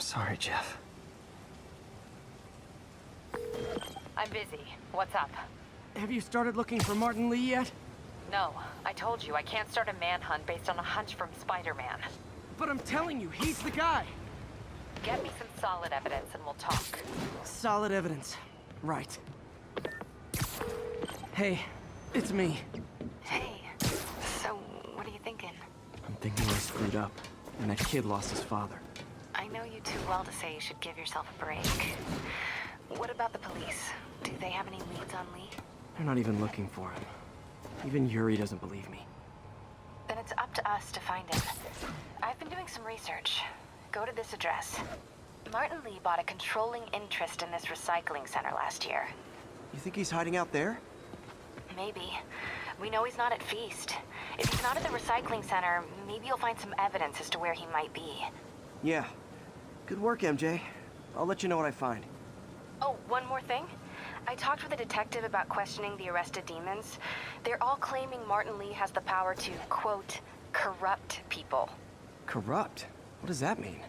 Sorry, Jeff. I'm busy. What's up? Have you started looking for Martin Lee yet? No, I told you I can't start a manhunt based on a hunch from Spider-Man. But I'm telling you, he's the guy! Get me some solid evidence and we'll talk. Solid evidence. Right. Hey, it's me. Hey, so what are you thinking? I'm thinking I screwed up, and that kid lost his father. I know you too well to say you should give yourself a break. What about the police? Do they have any leads on Lee? They're not even looking for him. Even Yuri doesn't believe me. Then it's up to us to find him. I've been doing some research. Go to this address. Martin Lee bought a controlling interest in this recycling center last year. You think he's hiding out there? Maybe. We know he's not at Feast. If he's not at the recycling center, maybe you'll find some evidence as to where he might be. Yeah. Good work, MJ. I'll let you know what I find. Oh, one more thing. I talked with a detective about questioning the arrested demons. They're all claiming Martin Lee has the power to, quote, corrupt people. Corrupt? What does that mean?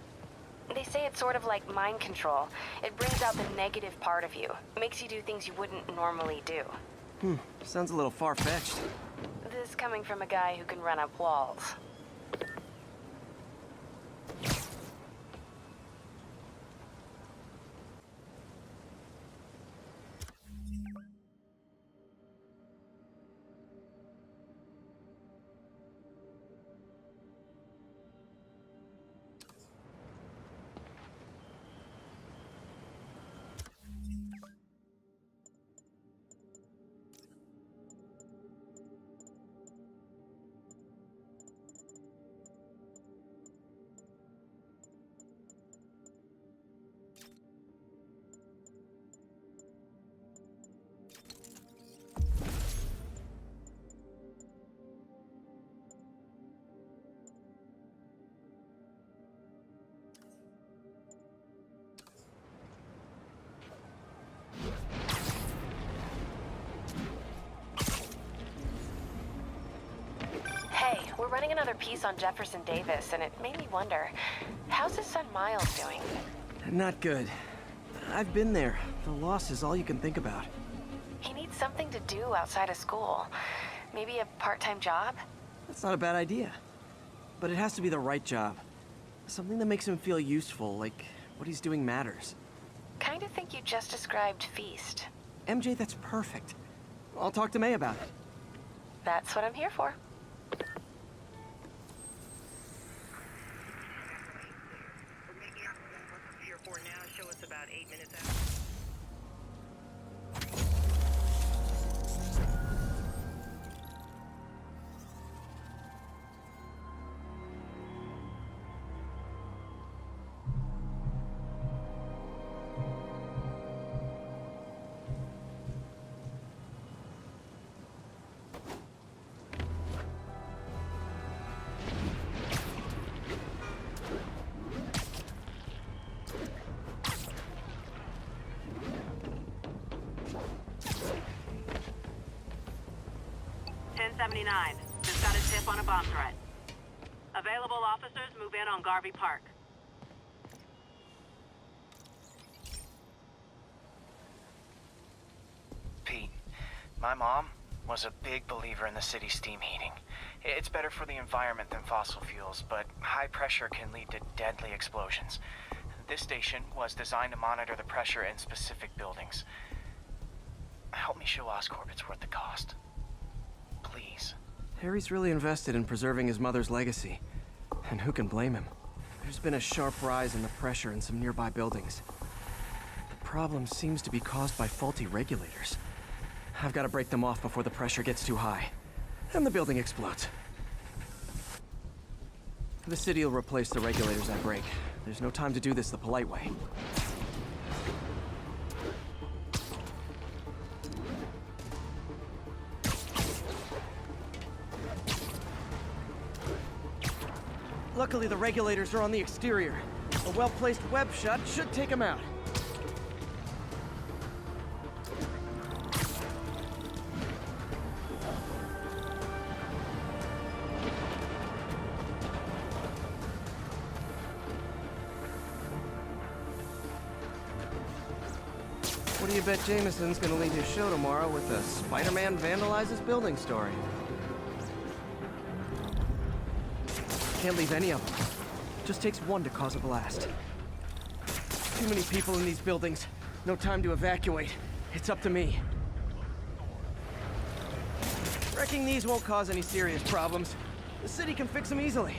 They say it's sort of like mind control. It brings out the negative part of you. Makes you do things you wouldn't normally do. Sounds a little far-fetched. This coming from a guy who can run up walls. 'Hey, we're running another piece on Jefferson Davis, and it made me wonder, how's his son Miles doing? Not good. I've been there. The loss is all you can think about. He needs something to do outside of school. Maybe a part-time job? That's not a bad idea. But it has to be the right job. Something that makes him feel useful, like what he's doing matters. Kinda think you just described Feast. MJ, that's perfect. I'll talk to May about it. That's what I'm here for. We're making our way from Pier 4 now. Show us about 8 minutes out. Just got a tip on a bomb threat. Available officers move in on Garvey Park. Pete, my mom was a big believer in the city's steam heating. It's better for the environment than fossil fuels, but high pressure can lead to deadly explosions. This station was designed to monitor the pressure in specific buildings. Help me show Oscorp it's worth the cost. Please. Harry's really invested in preserving his mother's legacy. And who can blame him? There's been a sharp rise in the pressure in some nearby buildings. The problem seems to be caused by faulty regulators. I've got to break them off before the pressure gets too high. And the building explodes. The city will replace the regulators I break. There's no time to do this the polite way. Luckily, the regulators are on the exterior. A well-placed web shot should take them out. What do you bet Jameson's gonna lead his show tomorrow with a Spider-Man vandalizes building story? Can't leave any of them. Just takes one to cause a blast. Too many people in these buildings. No time to evacuate. It's up to me. Wrecking these won't cause any serious problems. The city can fix them easily.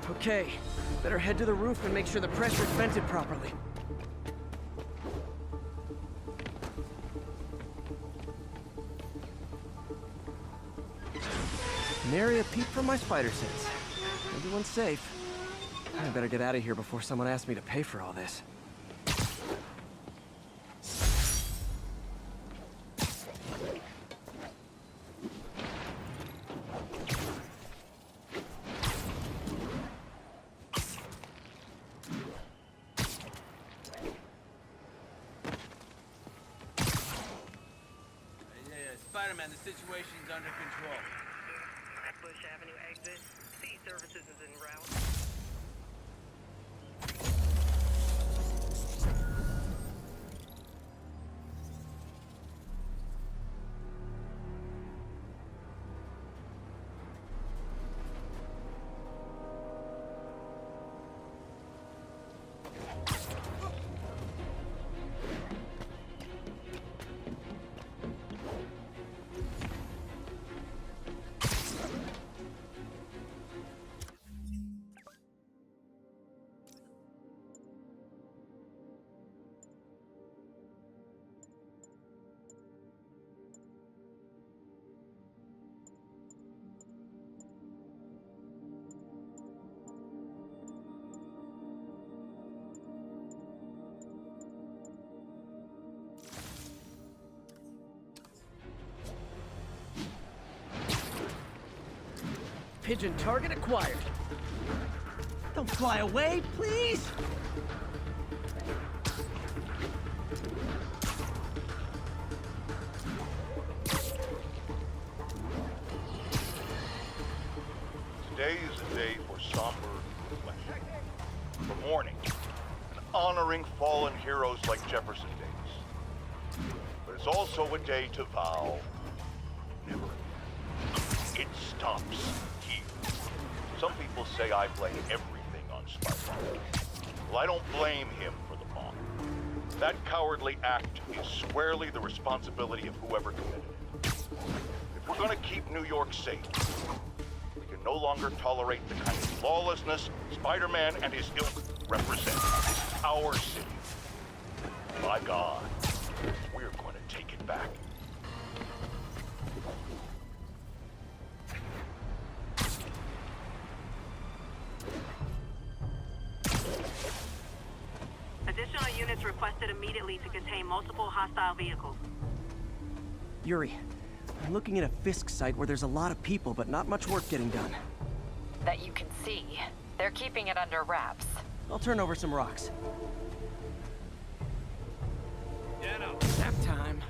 Okay, better head to the roof and make sure the pressure's vented properly. Nary a peep from my spider sense. Everyone's safe. I better get out of here before someone asks me to pay for all this. Spider-Man, the situation's under control. Bush Avenue exit. Sea services is en route. Pigeon target acquired. Don't fly away, please! Today is a day for somber reflection, for mourning, and honoring fallen heroes like Jefferson Davis. But it's also a day to vow never again. It stops here. Some people say I blame everything on Spider-Man. Well, I don't blame him for the bomb. That cowardly act is squarely the responsibility of whoever committed it. If we're gonna keep New York safe, we can no longer tolerate the kind of lawlessness Spider-Man and his ilk represent. This is our city. By God, we're going to take it back. Additional units requested immediately to contain multiple hostile vehicles. Yuri, I'm looking at a Fisk site where there's a lot of people, but not much work getting done. That you can see. They're keeping it under wraps. I'll turn over some rocks. Nap time.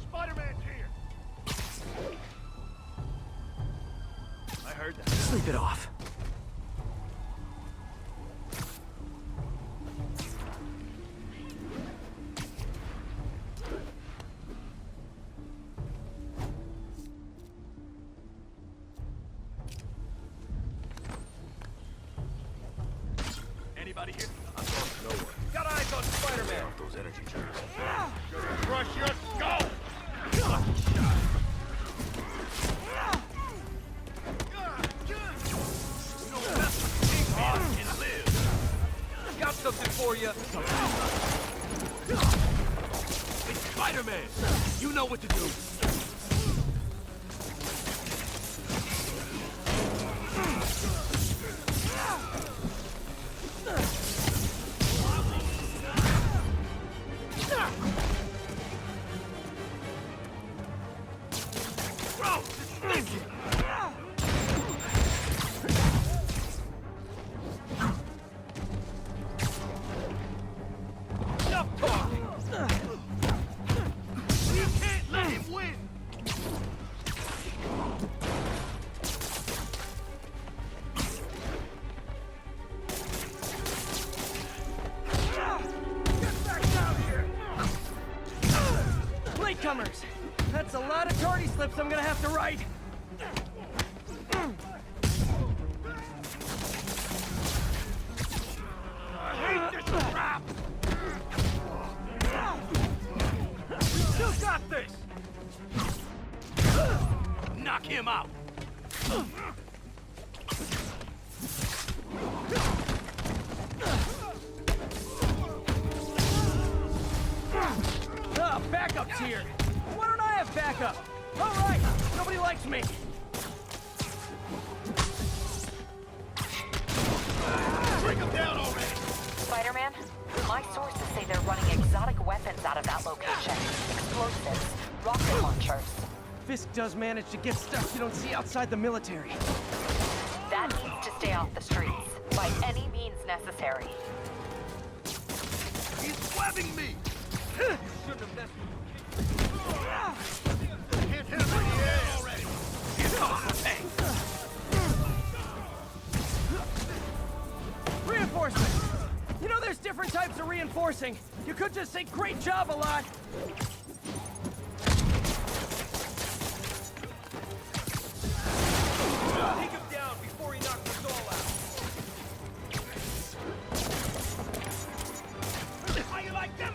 Spider-Man's here! I heard that. Sleep it off. Anybody here? I'm going nowhere. Got eyes on Spider-Man. Those energy germs. Crush your skull! And live. Got something for you. It's Spider-Man. You know what to do. Bro, it's sneaky. Stop talking. You can't let him win. Get back down here. Latecomers! That's a lot of tardy slips I'm gonna have to write. I hate this crap! You got this. Knock him out. Backup's here. Why don't I have backup? All right, nobody likes me. Bring him down already! Spider-Man, my sources say they're running exotic weapons out of that location. Explosives, rocket launchers. Fisk does manage to get stuff you don't see outside the military. That needs to stay off the streets, by any means necessary. He's webbing me. Shouldn't have messed Hit him in the air already! He's off. Hey. Reinforcements! You know there's different types of reinforcing. You could just say great job a lot. Take him down before he knocks us all out. How you like them?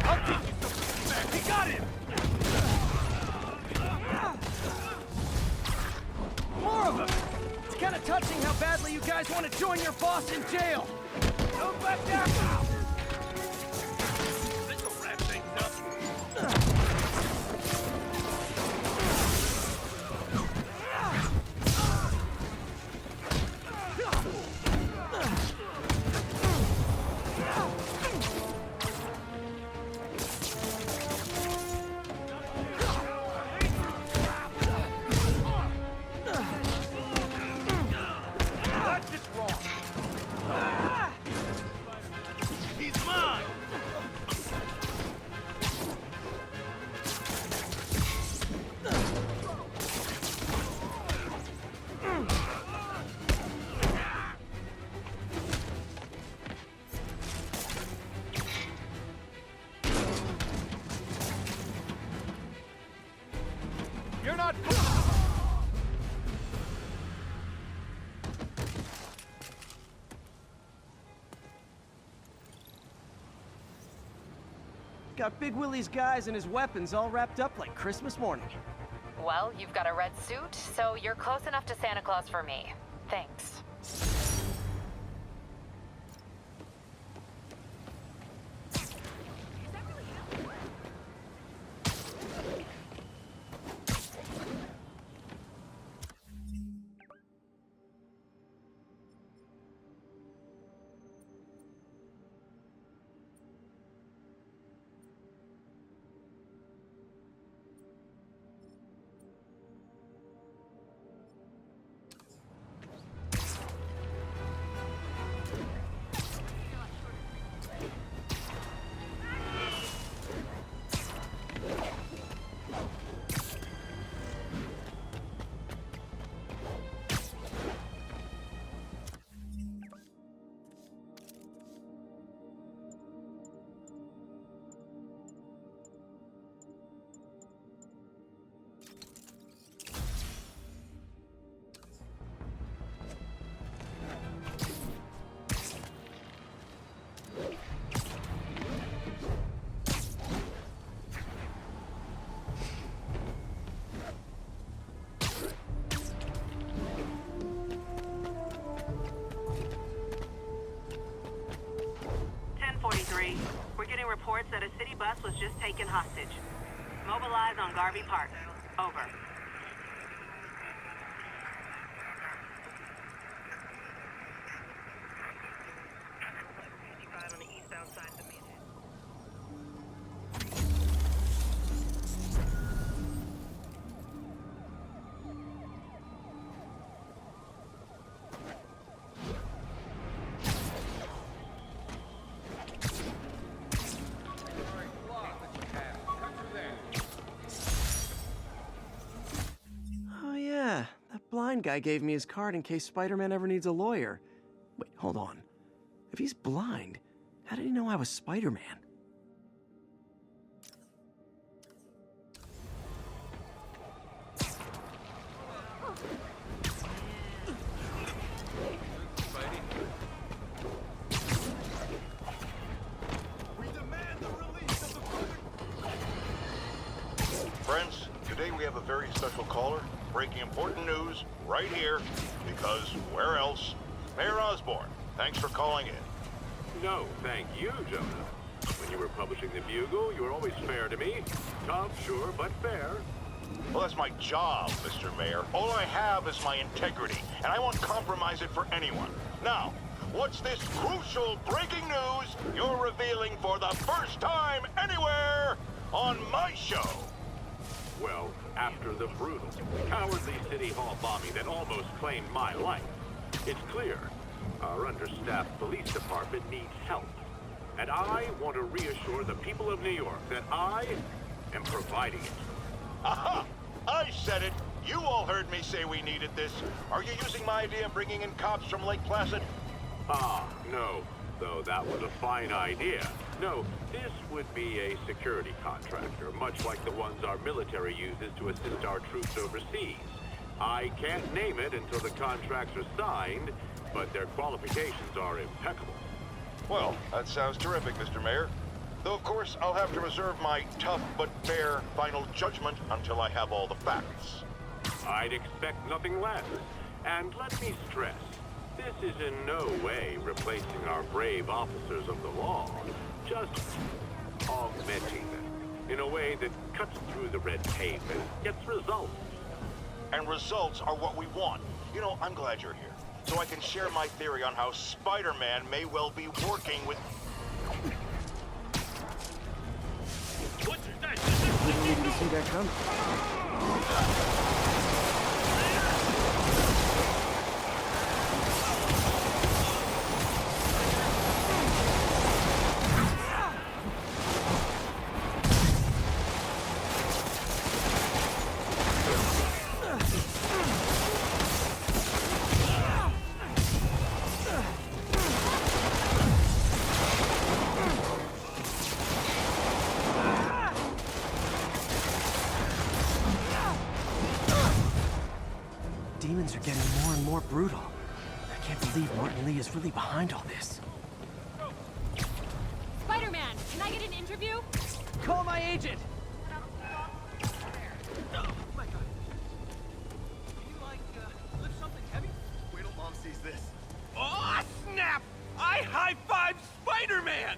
I'll teach you something back. He got him. More of them! It's kind of touching how badly you guys want to join your boss in jail. Don't back down now. This'll wrap things up. He's got Big Willie's guys and his weapons all wrapped up like Christmas morning. Well, you've got a red suit, so you're close enough to Santa Claus for me. Thanks. We're getting reports that a city bus was just taken hostage. Mobilize on Garvey Park. Over. On the eastbound side of the Manhattan. Oh yeah, that blind guy gave me his card in case Spider-Man ever needs a lawyer. Wait, hold on. If he's blind, how did he know I was Spider-Man? Friends, today we have a very special caller, breaking important news right here, because where else? Mayor Osborn, thanks for calling in. No, thank you, Jonah. When you were publishing the Bugle, you were always fair to me. Tough, sure, but fair. Well, that's my job, Mr. Mayor. All I have is my integrity, and I won't compromise it for anyone. Now, what's this crucial breaking news you're revealing for the first time anywhere on my show? Well, after the brutal, cowardly City Hall bombing that almost claimed my life, it's clear our understaffed police department needs help. And I want to reassure the people of New York that I am providing it. Aha! I said it! You all heard me say we needed this. Are you using my idea of bringing in cops from Lake Placid? Ah, no. Though that was a fine idea. No, this would be a security contractor, much like the ones our military uses to assist our troops overseas. I can't name it until the contracts are signed, but their qualifications are impeccable. Well, that sounds terrific, Mr. Mayor. Though, of course, I'll have to reserve my tough but fair final judgment until I have all the facts. I'd expect nothing less. And let me stress, this is in no way replacing our brave officers of the law, just augmenting them in a way that cuts through the red tape and gets results. And results are what we want. You know, I'm glad you're here, so I can share my theory on how Spider-Man may well be working with... Didn't even see that coming. Demons are getting more and more brutal. I can't believe Martin Lee is really behind all this. Spider-Man, can I get an interview? Call my agent! Oh my god. Can you, like, lift something heavy? Wait till Mom sees this. Oh, snap! I high-five Spider-Man!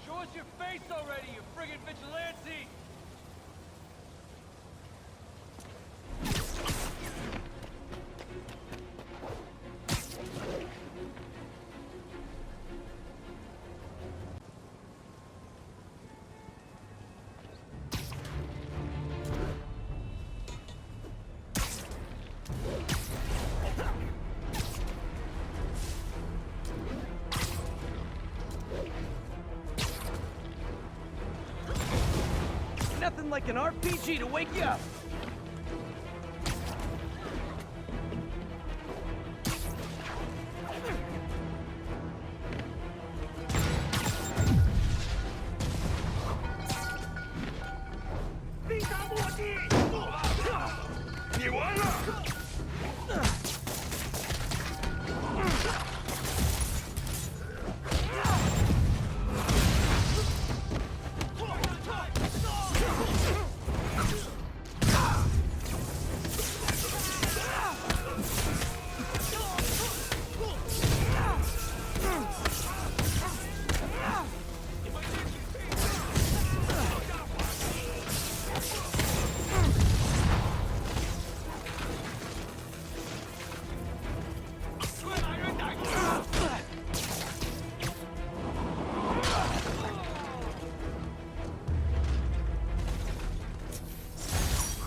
Show us your face already, you friggin' vigilante! Nothing like an RPG to wake you up!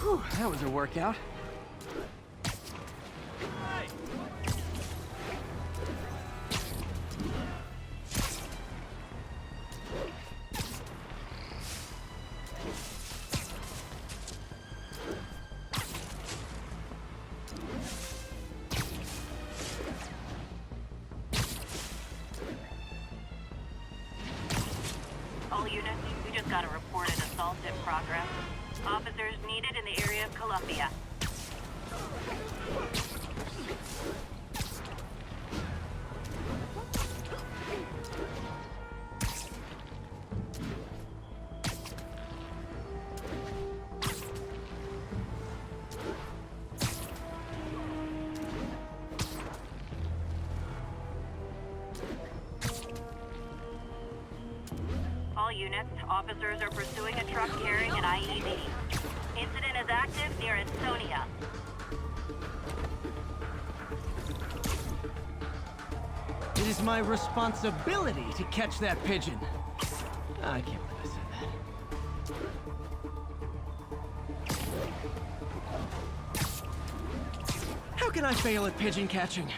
Whew, that was a workout. All units, we just got a reported assault in progress. Officers needed in the area of Columbia. All units, officers are pursuing a truck carrying an IED. Incident is active near Estonia. It is my responsibility to catch that pigeon. I can't believe I said that. How can I fail at pigeon catching?